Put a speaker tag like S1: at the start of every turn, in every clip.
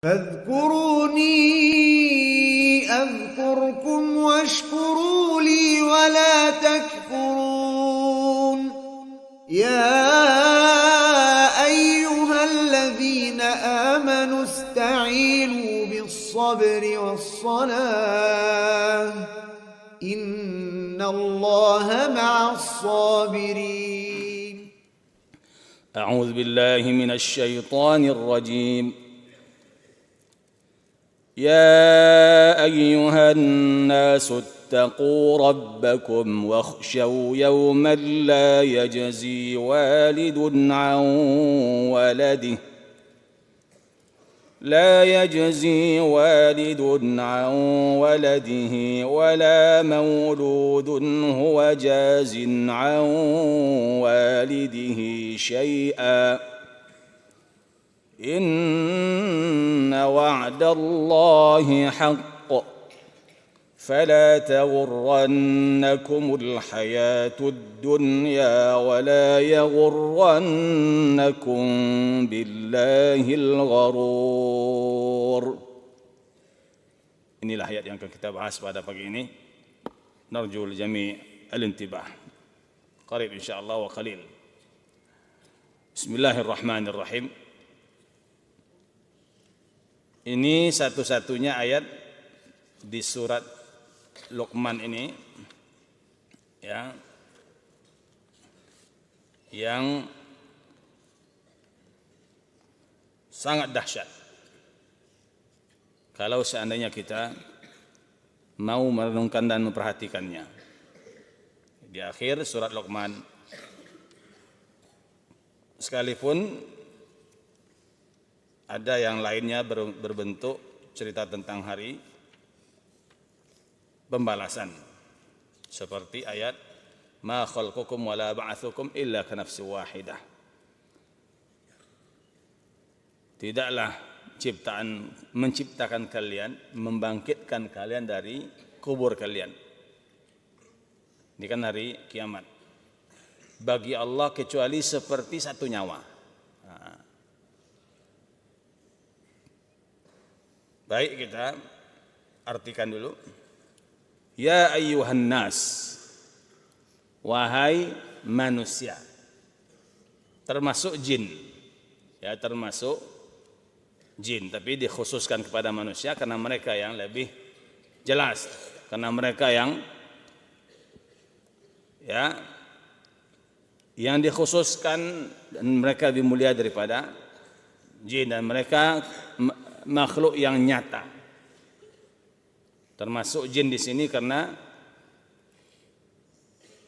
S1: فاذكروني أذكركم واشكروا لي ولا تكفرون يا أيها الذين آمنوا استعينوا بالصبر والصلاة إن الله مع الصابرين.
S2: أعوذ بالله من الشيطان الرجيم. يا أيها الناس اتقوا ربكم واخشوا يوما لا يجزي والد عن ولده ولا مولود هو جاز عن والده شيئا إن وعد الله حق فلا تغرنكم الحياة الدنيا ولا يغرنكم بالله الغرور. Inilah ayat yang akan kita bahas pada pagi ini. Narjul jami' al-intibah. Qarib insyaallah wa qalil. Bismillahirrahmanirrahim. Ini satu-satunya ayat di surat Luqman ini ya, yang sangat dahsyat. Kalau seandainya kita mau merenungkan dan memperhatikannya. Di akhir surat Luqman, sekalipun ada yang lainnya berbentuk cerita tentang hari pembalasan, seperti ayat ma khalqukum wala ba'atsukum illa ka nafsin wahidah. Tidaklah menciptakan kalian, membangkitkan kalian dari kubur kalian. Ini kan hari kiamat. Bagi Allah kecuali seperti satu nyawa. Baik, kita artikan dulu. Ya ayyuhan nas, wahai manusia, termasuk jin. Ya, termasuk jin, tapi dikhususkan kepada manusia karena mereka yang lebih jelas, karena mereka yang dikhususkan dan mereka lebih mulia daripada jin, dan mereka makhluk yang nyata. Termasuk jin di sini karena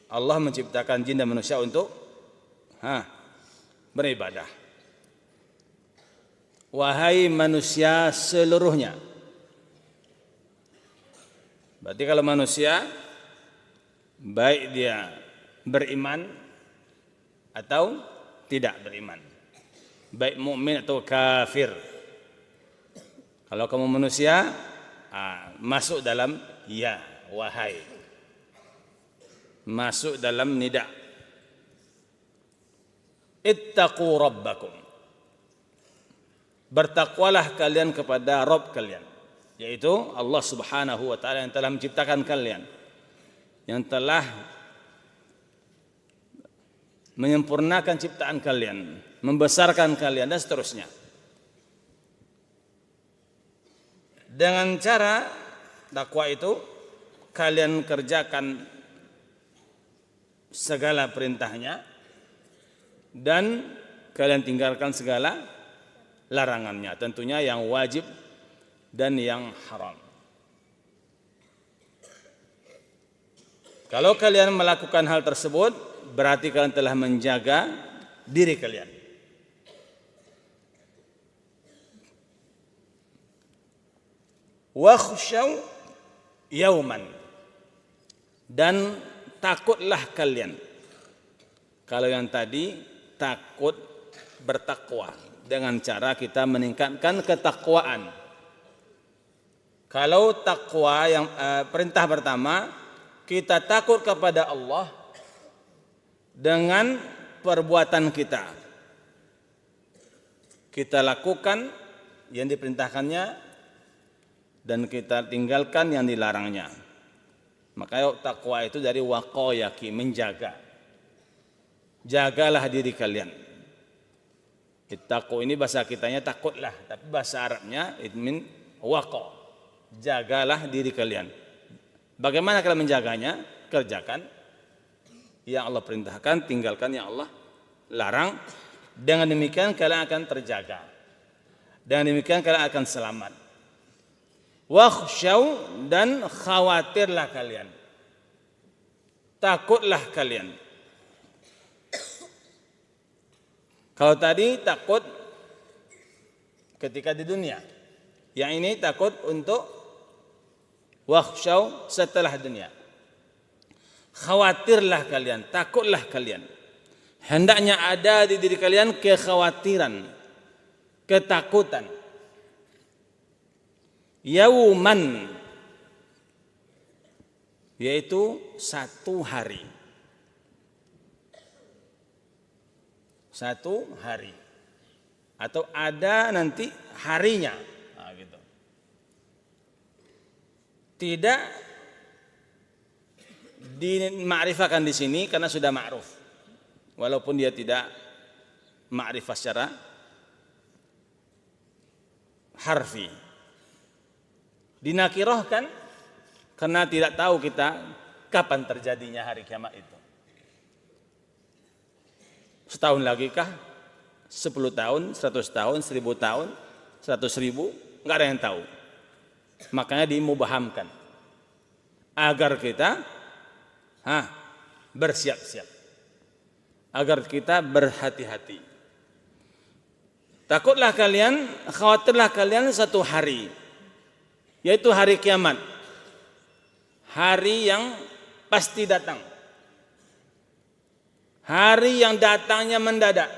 S2: Allah menciptakan jin dan manusia untuk beribadah. Wahai manusia seluruhnya. Berarti kalau manusia, baik dia beriman atau tidak beriman, baik mukmin atau kafir. Kalau kamu manusia, masuk dalam ya, wahai. Masuk dalam nida. Ittaqu rabbakum. Bertakwalah kalian kepada Rabb kalian, yaitu Allah Subhanahu wa taala yang telah menciptakan kalian, yang telah menyempurnakan ciptaan kalian, membesarkan kalian dan seterusnya. Dengan cara takwa itu kalian kerjakan segala perintahnya dan kalian tinggalkan segala larangannya, tentunya yang wajib dan yang haram. Kalau kalian melakukan hal tersebut, berarti kalian telah menjaga diri kalian. Wakhshaw yauman, dan takutlah kalian. Kalau yang tadi takut bertakwa dengan cara kita meningkatkan ketakwaan. Kalau takwa yang perintah pertama, kita takut kepada Allah dengan perbuatan kita. Kita lakukan yang diperintahkannya dan kita tinggalkan yang dilarangnya. Makanya takwa itu dari waqayaki, menjaga. Jagalah diri kalian. Ittaqu ini bahasa kitanya takutlah, tapi bahasa Arabnya it mean waqa. Jagalah diri kalian. Bagaimana kalian menjaganya? Kerjakan yang Allah perintahkan, tinggalkan yang Allah larang. Dengan demikian kalian akan terjaga. Dengan demikian kalian akan selamat. Wakhshaw, dan khawatirlah kalian. Takutlah kalian. Kalau tadi takut ketika di dunia, yang ini takut untuk wakhshaw setelah dunia. Khawatirlah kalian, takutlah kalian. Hendaknya ada di diri kalian kekhawatiran, ketakutan. Yauman, yaitu satu hari. Satu hari. Atau ada nanti harinya. Nah, gitu. Tidak dimakrifahkan di sini karena sudah ma'ruf. Walaupun dia tidak ma'rifah secara harfi. Dinakirahkan karena tidak tahu kita kapan terjadinya hari kiamat itu. Setahun lagi kah? 10 tahun, 100 tahun, 1000 tahun, 100.000, enggak ada yang tahu. Makanya dimubahamkan agar kita bersiap-siap, agar kita berhati-hati. Takutlah kalian, khawatirlah kalian satu hari, yaitu hari kiamat. Hari yang pasti datang. Hari yang datangnya mendadak.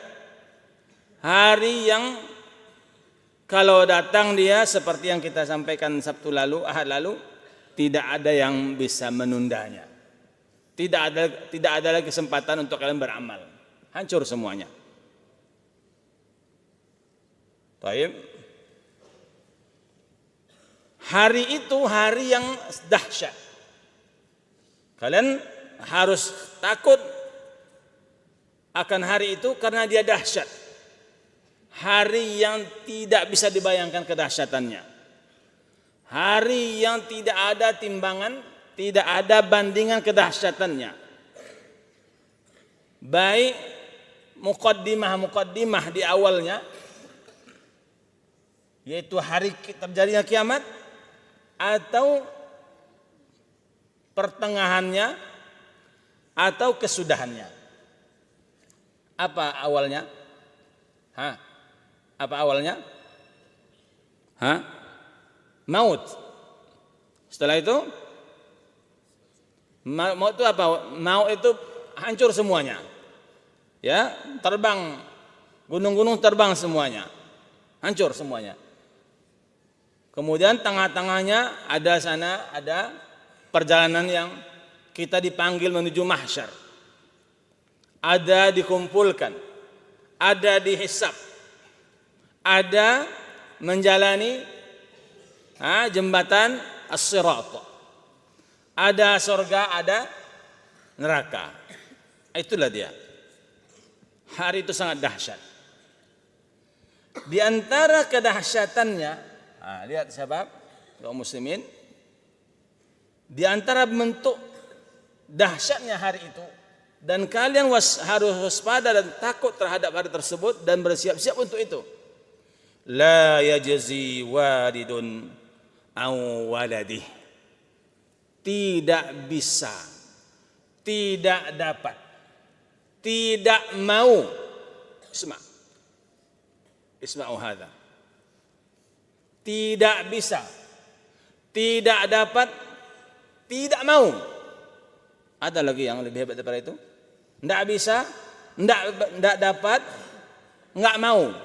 S2: Hari yang kalau datang dia seperti yang kita sampaikan Sabtu lalu, Ahad lalu, tidak ada yang bisa menundanya. Tidak ada lagi kesempatan untuk kalian beramal. Hancur semuanya. Baik. Hari itu hari yang dahsyat. Kalian harus takut akan hari itu karena dia dahsyat. Hari yang tidak bisa dibayangkan kedahsyatannya. Hari yang tidak ada timbangan, tidak ada bandingan kedahsyatannya. Baik muqaddimah di awalnya, yaitu hari terjadinya kiamat, atau pertengahannya, atau kesudahannya. Apa awalnya? Apa awalnya? Maut. Setelah itu, maut itu apa? Maut itu hancur semuanya. Ya, terbang, gunung-gunung terbang semuanya. Hancur semuanya. Kemudian tengah-tengahnya ada perjalanan yang kita dipanggil menuju mahsyar. Ada dikumpulkan, ada dihisab, ada menjalani jembatan as-sirat. Ada surga, ada neraka. Itulah dia. Hari itu sangat dahsyat. Di antara kedahsyatannya, lihat sahabat kaum muslimin, di antara bentuk dahsyatnya hari itu, dan kalian harus waspada dan takut terhadap hari tersebut dan bersiap-siap untuk itu. La yajzi walidun aw waladih. Tidak bisa, tidak dapat, tidak mau. Isma'u hadza. Tidak bisa, tidak dapat, tidak mau. Ada lagi yang lebih hebat daripada itu? Tidak bisa, tidak dapat, nggak mau.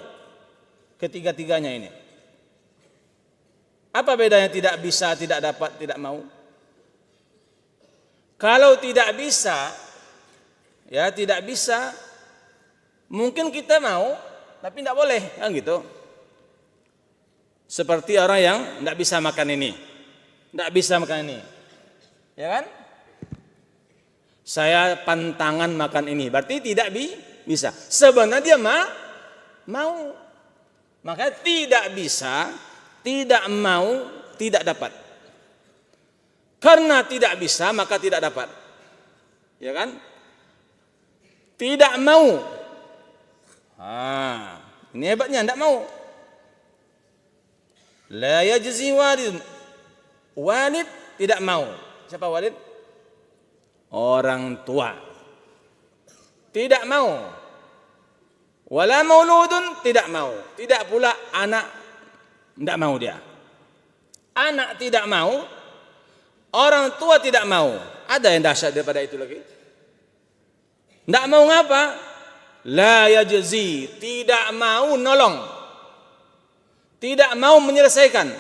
S2: Ketiga-tiganya ini. Apa bedanya tidak bisa, tidak dapat, tidak mau? Kalau tidak bisa, ya tidak bisa, mungkin kita mau, tapi tidak boleh, kan gitu. Seperti orang yang tidak bisa makan ini, tidak bisa makan ini, ya kan? Saya pantangan makan ini, berarti tidak bisa. Sebenarnya dia mau, maka tidak bisa, tidak mau, tidak dapat. Karena tidak bisa, maka tidak dapat, ya kan? Tidak mau, ini hebatnya, tidak mau. La yajzi walid, walid tidak mau. Siapa walid? Orang tua tidak mau. Wala mauludun tidak mau. Tidak pula anak, tidak mau dia. Anak tidak mau, orang tua tidak mau. Ada yang dahsyat daripada itu lagi? Tidak mau ngapa? La yajzi, tidak mau nolong, tidak mau menyelesaikan.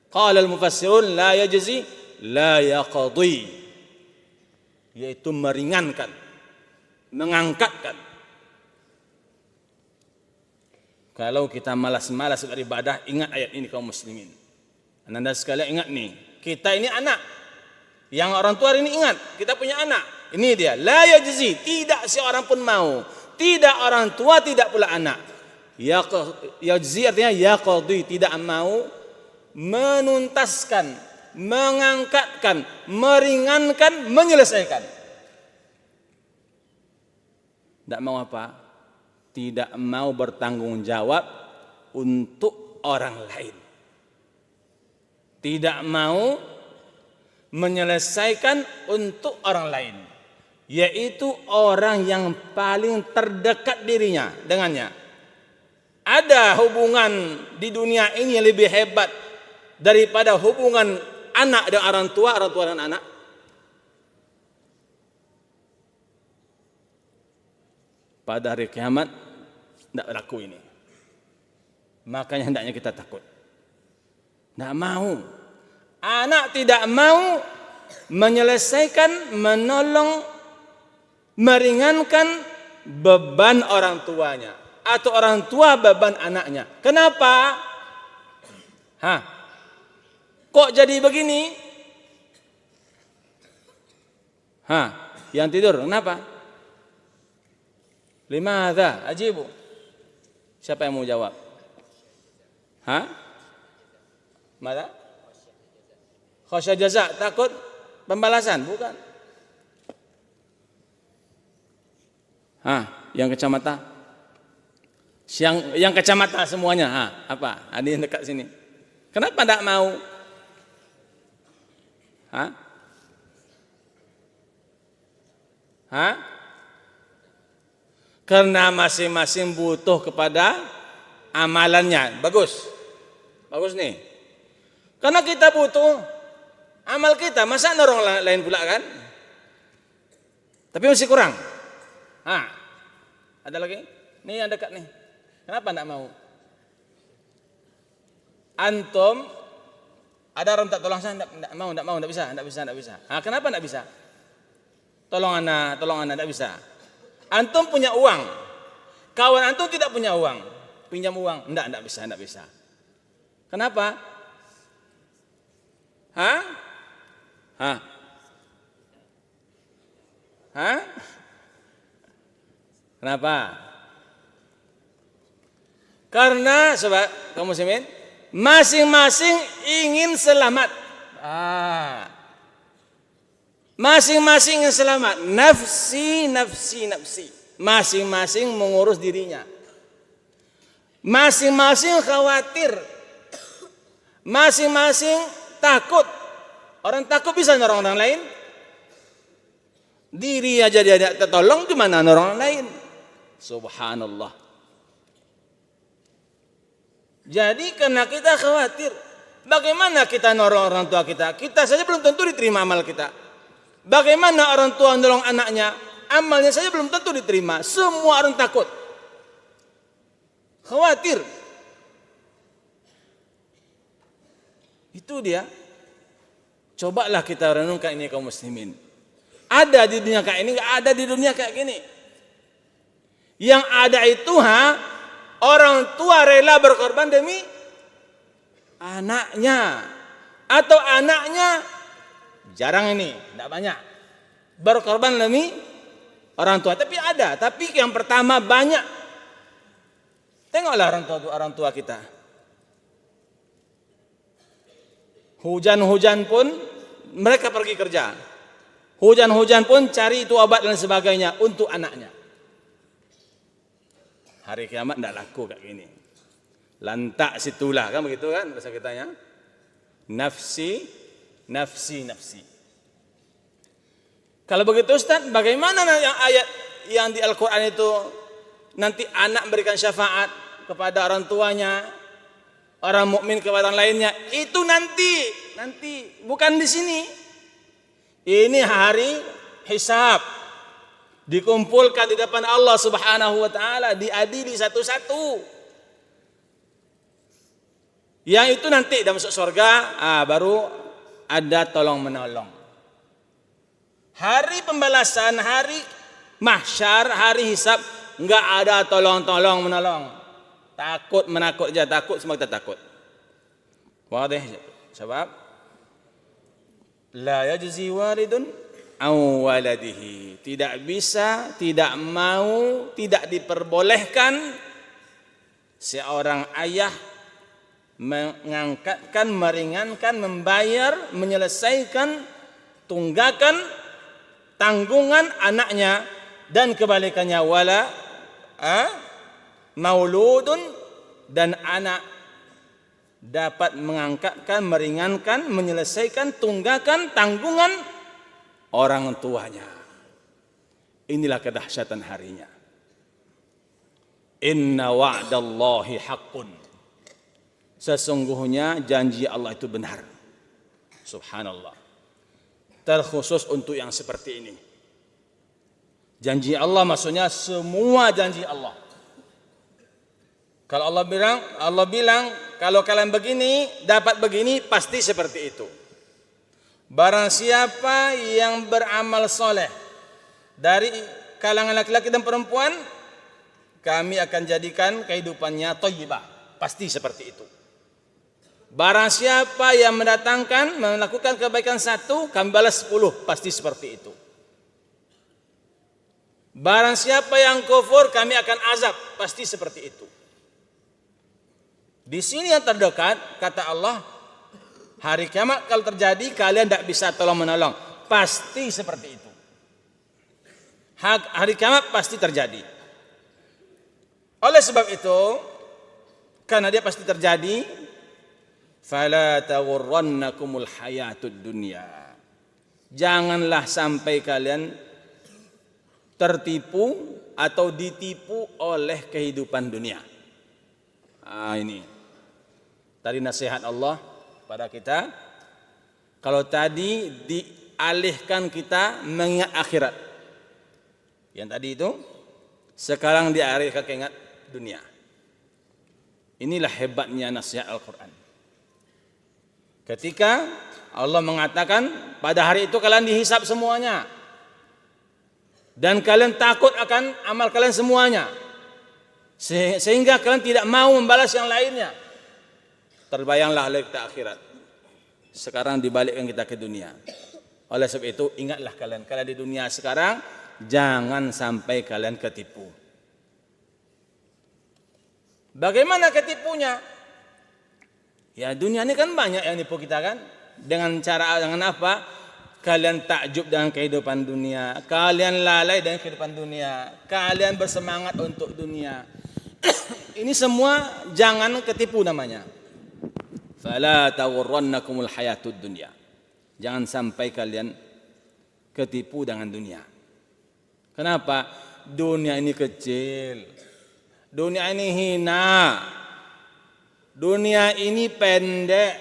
S2: Qala al-mufassirun la yajzi la yaqdi, yaitu meringankan, mengangkatkan. Kalau kita malas-malas beribadah, ingat ayat ini kaum muslimin. Anda sekalian ingat nih, kita ini anak. Yang orang tua ini ingat, kita punya anak. Ini dia, la yajzi, tidak seorang pun mau. Tidak orang tua, tidak pula anak. Yajzi artinya yaqdi, tidak mau menuntaskan, mengangkatkan, meringankan, menyelesaikan. Tidak mau apa? Tidak mau bertanggung jawab untuk orang lain. Tidak mau menyelesaikan untuk orang lain, yaitu orang yang paling terdekat dirinya dengannya. Ada hubungan di dunia ini yang lebih hebat daripada hubungan anak dengan orang tua dan anak? Pada hari kiamat tidak berlaku ini. Makanya hendaknya kita takut. Tidak mau. Anak tidak mau menyelesaikan, menolong, meringankan beban orang tuanya, atau orang tua beban anaknya. Kenapa? Kok jadi begini? Yang tidur, kenapa? Limadha ajibu? Siapa yang mau jawab? Mana? Khasya jaza, takut pembalasan, bukan? Yang kacamata? Yang kacamata semuanya, apa? Ada yang dekat sini. Kenapa tidak mau? Karena masing-masing butuh kepada amalannya. Bagus nih. Karena kita butuh amal kita, masa orang lain pula kan? Tapi masih kurang. Ada lagi? Nih yang dekat nih. Kenapa tidak mau? Antum ada orang tak tolong saya, tidak mau, tidak bisa. Kenapa tidak bisa? Tolong anak, tidak bisa. Antum punya uang, kawan antum tidak punya uang, pinjam uang, tidak bisa. Kenapa? Kenapa? Karena sobat kaum muslimin, masing-masing ingin selamat. Masing-masing ingin selamat. Nafsi. Masing-masing mengurus dirinya. Masing-masing khawatir. Masing-masing takut. Orang takut bisa nolong orang lain. Diri aja dia tidak tertolong, gimana nolong orang lain? Subhanallah. Jadi karena kita khawatir, bagaimana kita nolong orang tua kita? Kita saja belum tentu diterima amal kita. Bagaimana orang tua nolong anaknya? Amalnya saja belum tentu diterima. Semua orang takut, khawatir. Itu dia. Cobalah kita renungkan ini kaum muslimin. Ada di dunia kayak ini, nggak ada di dunia kayak gini. Yang ada itu orang tua rela berkorban demi anaknya atau anaknya, jarang ini, tidak banyak berkorban demi orang tua. Tapi ada, tapi yang pertama banyak. Tengoklah orang tua kita. Hujan-hujan pun mereka pergi kerja. Hujan-hujan pun cari itu obat dan sebagainya untuk anaknya. Hari kiamat tidak laku kayak gini. Lantak situlah, kan begitu kan bahasa kitanya. Nafsi, nafsi, nafsi. Kalau begitu Ustaz, bagaimana yang ayat yang di Al-Quran itu nanti anak berikan syafaat kepada orang tuanya, orang mukmin kepada orang lainnya? Itu nanti bukan di sini. Ini hari hisab, dikumpulkan di depan Allah Subhanahu wa taala, diadili satu-satu. Yang itu nanti dah masuk surga, baru ada tolong menolong. Hari pembalasan, hari mahsyar, hari hisab, enggak ada tolong menolong. Takut menakut aja, takut semua kita takut. Wadih, sebab la yajzi walidun aw waladihi. Tidak bisa, tidak mau, tidak diperbolehkan seorang ayah mengangkatkan, meringankan, membayar, menyelesaikan tunggakan tanggungan anaknya, dan kebalikannya wala mauludun, dan anak dapat mengangkatkan, meringankan, menyelesaikan tunggakan tanggungan orang tuanya. Inilah kedahsyatan harinya. Inna wa'dallahi haqqun. Sesungguhnya janji Allah itu benar. Subhanallah. Terkhusus untuk yang seperti ini. Janji Allah maksudnya semua janji Allah. Kalau Allah bilang kalau kalian begini, dapat begini, pasti seperti itu. Barang siapa yang beramal soleh dari kalangan laki-laki dan perempuan, kami akan jadikan kehidupannya thayyibah. Pasti seperti itu. Barang siapa yang melakukan kebaikan 1, kami balas 10, pasti seperti itu. Barang siapa yang kufur, kami akan azab, pasti seperti itu. Di sini yang terdekat, kata Allah, hari kiamat kalau terjadi, kalian tidak bisa tolong menolong, pasti seperti itu. Hari kiamat pasti terjadi. Oleh sebab itu, karena dia pasti terjadi, fala taghurrannakumul hayatud dunya. Janganlah sampai kalian tertipu atau ditipu oleh kehidupan dunia. Ini tadi nasihat Allah pada kita. Kalau tadi dialihkan kita mengingat akhirat, yang tadi itu sekarang dialihkan ke ingat dunia. Inilah hebatnya nasihat Al-Quran. Ketika Allah mengatakan pada hari itu kalian dihisab semuanya, dan kalian takut akan amal kalian semuanya, sehingga kalian tidak mau membalas yang lainnya. Terbayanglah oleh kita akhirat. Sekarang dibalikkan kita ke dunia. Oleh sebab itu ingatlah kalian di dunia sekarang, jangan sampai kalian ketipu. Bagaimana ketipunya? Ya dunia ini kan banyak yang nipu kita kan. Dengan apa? Kalian takjub dengan kehidupan dunia, kalian lalai dengan kehidupan dunia, kalian bersemangat untuk dunia. Ini semua jangan ketipu namanya. Fala taghurrannakumul hayatud dunya. Jangan sampai kalian ketipu dengan dunia. Kenapa? Dunia ini kecil. Dunia ini hina. Dunia ini pendek.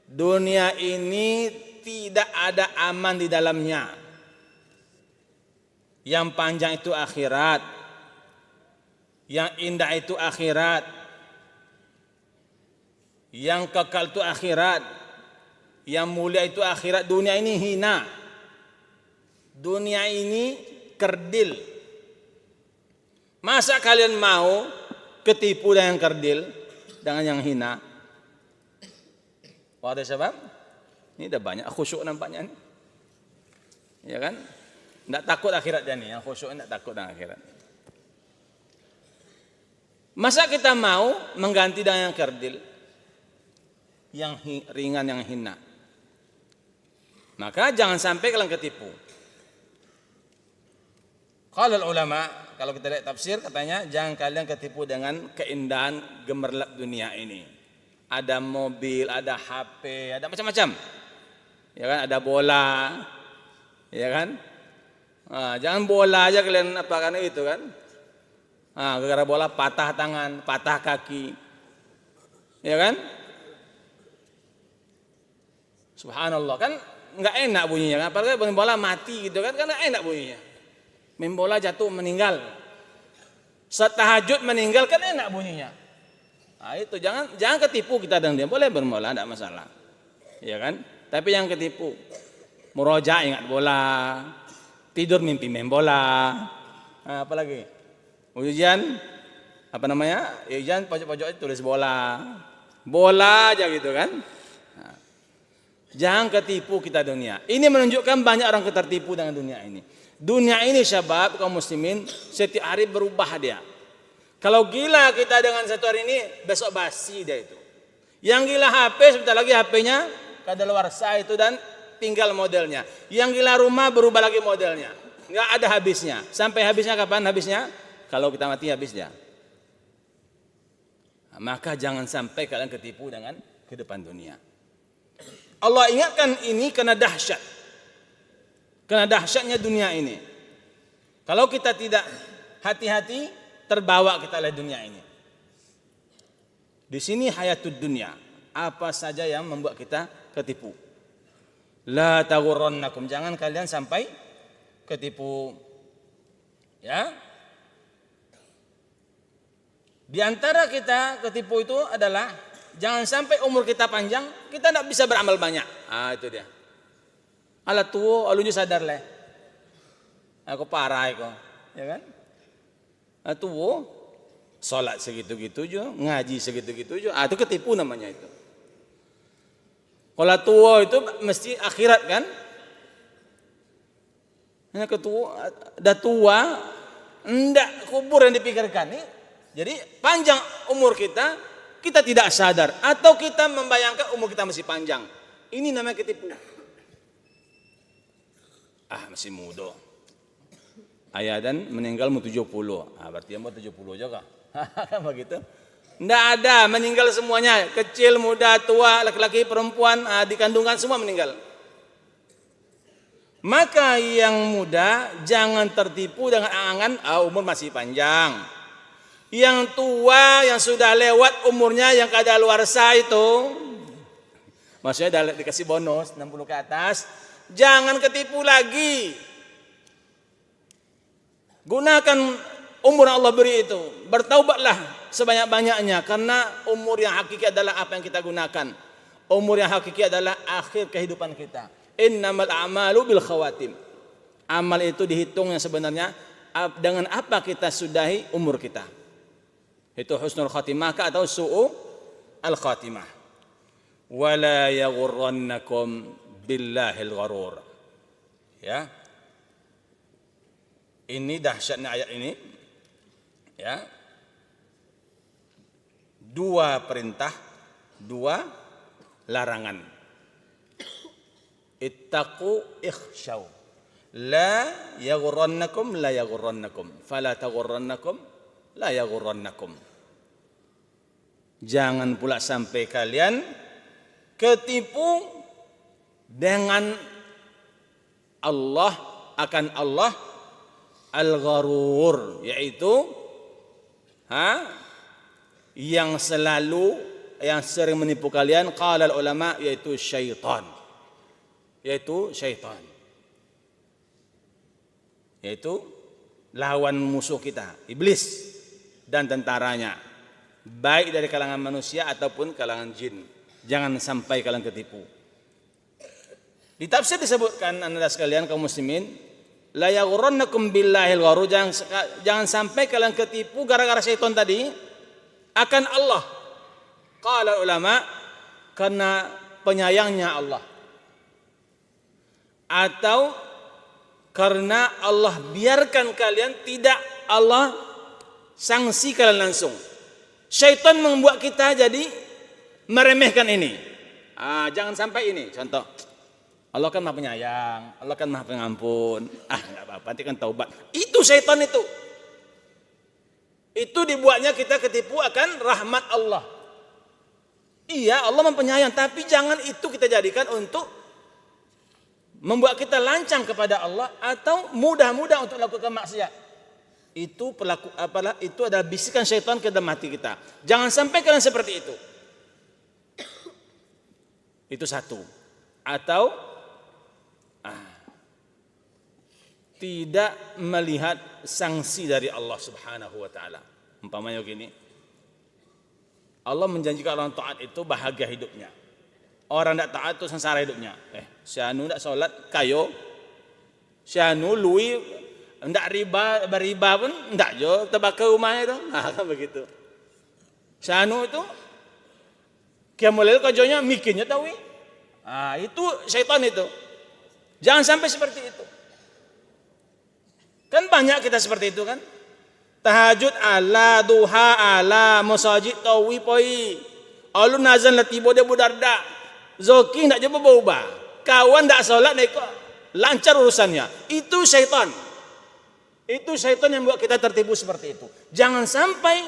S2: Dunia ini tidak ada aman di dalamnya. Yang panjang itu akhirat. Yang indah itu akhirat. Yang kekal itu akhirat. Yang mulia itu akhirat. Dunia ini hina. Dunia ini kerdil. Masa kalian mau ketipu dengan yang kerdil, dengan yang hina? Wadah sebab ini dah banyak khusyuk nampaknya nih. Ya kan? Enggak takut akhirat dia nih, yang khusyuk enggak takut dengan akhirat. Masa kita mau mengganti dengan yang kerdil, yang ringan, yang hina? Maka jangan sampai kalian ketipu. Kalau ulama, kalau kita lihat tafsir katanya jangan kalian ketipu dengan keindahan gemerlap dunia ini. Ada mobil, ada HP, ada macam-macam. Ya kan, ada bola. Ya kan? Nah, jangan bola aja kalian apa kan itu kan? Nah, gara-gara bola patah tangan, patah kaki. Ya kan? Subhanallah, kan enggak enak bunyinya kan? Apalagi main bola mati gitu kan enggak enak bunyinya. Main bola jatuh meninggal. Setahajud meninggal kan enak bunyinya. Nah, itu jangan ketipu kita dengan dia. Boleh berbola enggak masalah. Ya kan? Tapi yang ketipu muroja ingat bola, tidur mimpi main bola. Nah, apalagi? Ujian apa namanya? Ujian pojok-pojok tulis bola. Bola aja gitu kan? Nah, jangan ketipu kita dunia. Ini menunjukkan banyak orang tertipu dengan dunia ini. Dunia ini syabab kaum muslimin setiap hari berubah dia. Kalau gila kita dengan satu hari ini, besok basi dia itu. Yang gila HP sebentar lagi HP-nya kadaluarsa itu dan tinggal modelnya. Yang gila rumah berubah lagi modelnya. Enggak ada habisnya. Sampai habisnya kapan habisnya? Kalau kita mati habis dia. Nah, maka jangan sampai kalian ketipu dengan kehidupan dunia. Allah ingatkan ini karena dahsyat. Karena dahsyatnya dunia ini. Kalau kita tidak hati-hati, terbawa kita oleh dunia ini. Di sini hayatud dunia. Apa saja yang membuat kita ketipu. La taghurrannakum, jangan kalian sampai ketipu. Ya. Di antara kita ketipu itu adalah jangan sampai umur kita panjang, kita tidak bisa beramal banyak. Ah, itu dia. Ala tuwo, alunju sadar leh. Aku parah aku, ya kan? Tuwo, sholat segitu-gitu jo, ngaji segitu-gitu jo. Ah, itu ketipu namanya itu. Kalau tuwo itu mesti akhirat kan? Hanya ketua, dah tua, enggak kubur yang dipikirkan nih. Jadi panjang umur kita, kita tidak sadar atau kita membayangkan umur kita masih panjang. Ini namanya ketipu. Ah, masih muda. Ayah dan meninggal umur 70. Ah, berarti umur 70 juga. Kan begitu? Enggak ada, meninggal semuanya, kecil, muda, tua, laki-laki, perempuan, dikandungkan semua meninggal. Maka yang muda jangan tertipu dengan angan umur masih panjang. Yang tua yang sudah lewat umurnya yang kadaluarsa itu, maksudnya dikasih bonus 60 ke atas, jangan ketipu lagi. Gunakan umur yang Allah beri itu, bertaubatlah sebanyak-banyaknya karena umur yang hakiki adalah apa yang kita gunakan. Umur yang hakiki adalah akhir kehidupan kita. Innamal a'malu bil khawatim. Amal itu dihitung yang sebenarnya dengan apa kita sudahi umur kita. Itu husnul khatimah atau su'u al khatimah. Wala yaghurrannakum billahil gharur. Ya. Ini dahsyatnya ayat ini. Ya. Dua perintah, dua larangan. Ittaqu ikhshaw. La yaghurrannakum la yaghurrannakum. Fala taghurrannakum la yaghurrannakum. Jangan pula sampai kalian ketipu dengan Allah akan Allah al-gharur, yaitu yang selalu yang sering menipu kalian qala ulama yaitu syaitan. Yaitu syaitan. Yaitu lawan musuh kita, iblis dan tentaranya, baik dari kalangan manusia ataupun kalangan jin. Jangan sampai kalian ketipu. Di tafsir disebutkan anda sekalian kaum muslimin, la yaghurrannakum billahil gharur, jangan sampai kalian ketipu gara-gara syaitan tadi akan Allah. Qala ulama, karena penyayangnya Allah, atau karena Allah biarkan kalian, tidak Allah sanksi kalian langsung. Syaitan membuat kita jadi meremehkan ini. Jangan sampai ini. Contoh, Allah kan maha penyayang, Allah kan maha pengampun. Nggak apa-apa, nanti kan taubat. Itu syaitan itu. Itu dibuatnya kita ketipu akan rahmat Allah. Iya, Allah maha penyayang, tapi jangan itu kita jadikan untuk membuat kita lancang kepada Allah atau mudah-mudah untuk melakukan maksiat. Itu itu adalah bisikan syaitan ke dalam hati kita. Jangan sampai kalian seperti itu. Itu satu. Atau tidak melihat sanksi dari Allah Subhanahu wa taala. Umpamanya begini. Allah menjanjikan orang taat itu bahagia hidupnya. Orang tidak taat itu sengsara hidupnya. Si anu tidak sholat kayo. Si anu lui tidak beriba pun tidak jo terbakar rumahnya itu. Kan begitu. Si anu itu kiamulil kajonya mikirnya tahu. Itu syaitan itu. Jangan sampai seperti itu. Kan banyak kita seperti itu kan. Tahajud ala, duha ala, musajid tawi poi. Alun nazan latibo dia budarda. Zoki tidak coba berubah. Kawan tidak sholat lancar urusannya. Itu syaitan. Itu syaitan yang buat kita tertipu seperti itu. Jangan sampai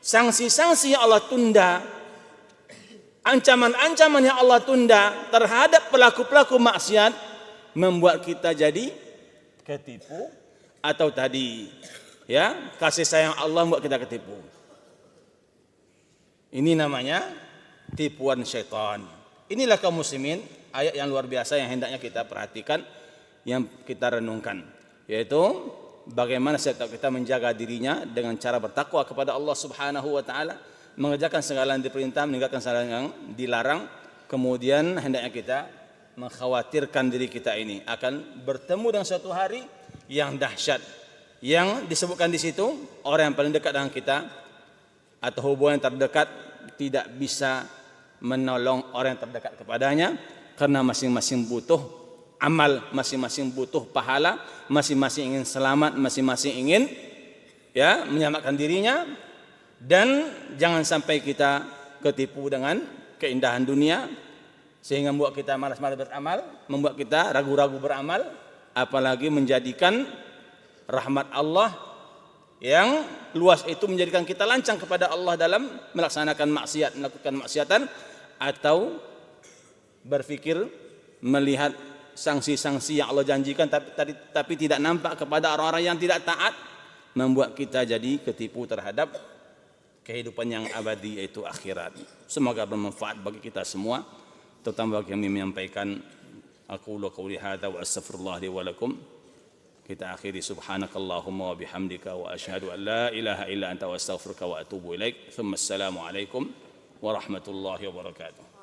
S2: sanksi-sanksi yang Allah tunda, ancaman-ancaman yang Allah tunda terhadap pelaku-pelaku maksiat membuat kita jadi ketipu, atau tadi kasih sayang Allah membuat kita ketipu. Ini namanya tipuan syaitan. Inilah kaum muslimin, ayat yang luar biasa yang hendaknya kita perhatikan, yang kita renungkan, yaitu bagaimana setiap kita menjaga dirinya dengan cara bertakwa kepada Allah Subhanahu wa taala, mengerjakan segala yang diperintah, meninggalkan segala yang dilarang. Kemudian hendaknya kita mengkhawatirkan diri kita ini akan bertemu dengan suatu hari yang dahsyat, yang disebutkan di situ orang yang paling dekat dengan kita atau hubungan yang terdekat tidak bisa menolong orang yang terdekat kepadanya, karena masing-masing butuh amal, masing-masing butuh pahala, masing-masing ingin selamat, masing-masing ingin menyelamatkan dirinya. Dan jangan sampai kita ketipu dengan keindahan dunia sehingga membuat kita malas-malas beramal, membuat kita ragu-ragu beramal, apalagi menjadikan rahmat Allah yang luas itu menjadikan kita lancang kepada Allah dalam melaksanakan maksiat, melakukan maksiatan, atau berpikir melihat sanksi-sanksi yang Allah janjikan tapi tidak nampak kepada orang-orang yang tidak taat, membuat kita jadi ketipu terhadap kehidupan yang abadi, yaitu akhirat. Semoga bermanfaat bagi kita semua, terutama bagi kami menyampaikan. Aku qouli hadza wa astaghfirullah li wa lakum. Kita akhiri subhanakallahumma wa bihamdika wa asyhadu an la ilaha illa anta wa astaghfiruka wa atubu ilaik. Tsumma assalamu alaikum warahmatullahi wabarakatuh.